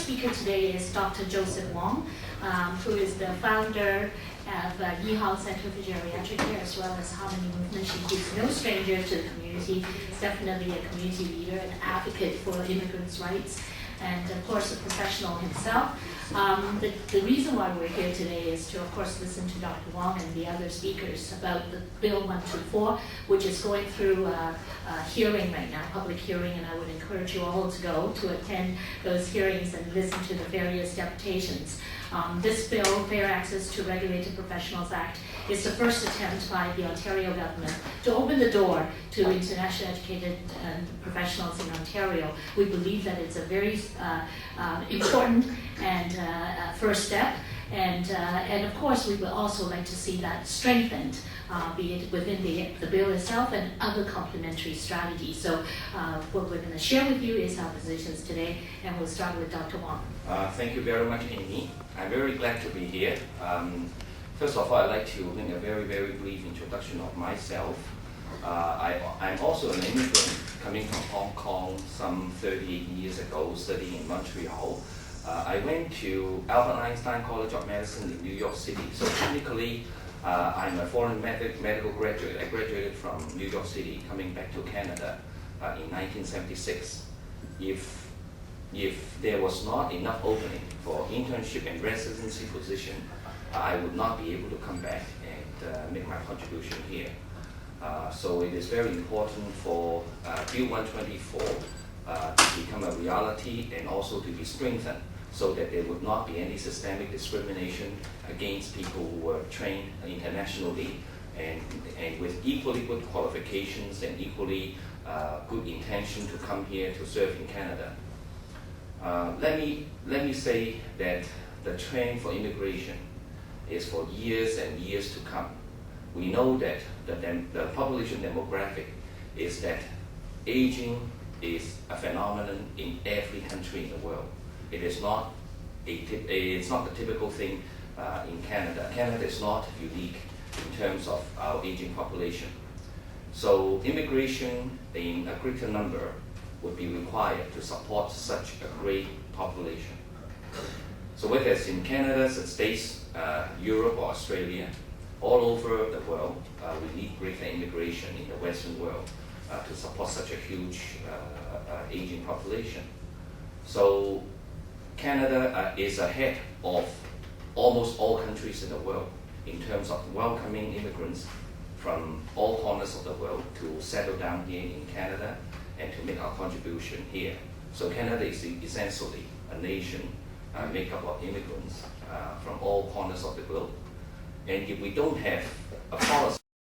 speaker today is Dr. Joseph Wong, who is the founder of Yeehaw Center for Geriatric Care as well as Harmony Movement. She's no stranger to the community. She's definitely a community leader and advocate for immigrants' rights, and of course a professional himself. The reason why we're here today is to, of course, listen to Dr. Wong and the other speakers about the Bill 124, which is going through a hearing right now, public hearing, and I would encourage you all to go to attend those hearings and listen to the various deputations. This bill, Fair Access to Regulated Professionals Act, is the first attempt by the Ontario government to open the door to internationally educated professionals in Ontario. We believe that it's a very important and first step, and of course we would also like to see that strengthened, be it within the bill itself and other complementary strategies. So what we're going to share with you is our positions today, and we'll start with Dr. Wong. Thank you very much, Amy. I'm very glad to be here. First of all, I'd like to make a very, very brief introduction of myself. I'm also an immigrant coming from Hong Kong some 38 years ago, studying in Montreal. I went to Albert Einstein College of Medicine in New York City. So technically, I'm a foreign medical graduate. I graduated from New York City, coming back to Canada in 1976. If there was not enough opening for internship and residency position, I would not be able to come back and make my contribution here. So it is very important for Bill 124 to become a reality and also to be strengthened so that there would not be any systemic discrimination against people who were trained internationally and with equally good qualifications and equally good intention to come here to serve in Canada. Let me say that the trend for immigration is for years and years to come. We know that the population demographic is that aging is a phenomenon in every country in the world. It is not it's not the typical thing in Canada. Canada is not unique in terms of our aging population. So immigration in a greater number would be required to support such a great population. So whether it's in Canada, the States, Europe or Australia, all over the world, we need greater immigration in the Western world to support such a huge aging population. So Canada is ahead of almost all countries in the world in terms of welcoming immigrants from all corners of the world to settle down here in Canada and to make our contribution here. So Canada is essentially a nation made up of immigrants from all corners of the globe. And if we don't have a policy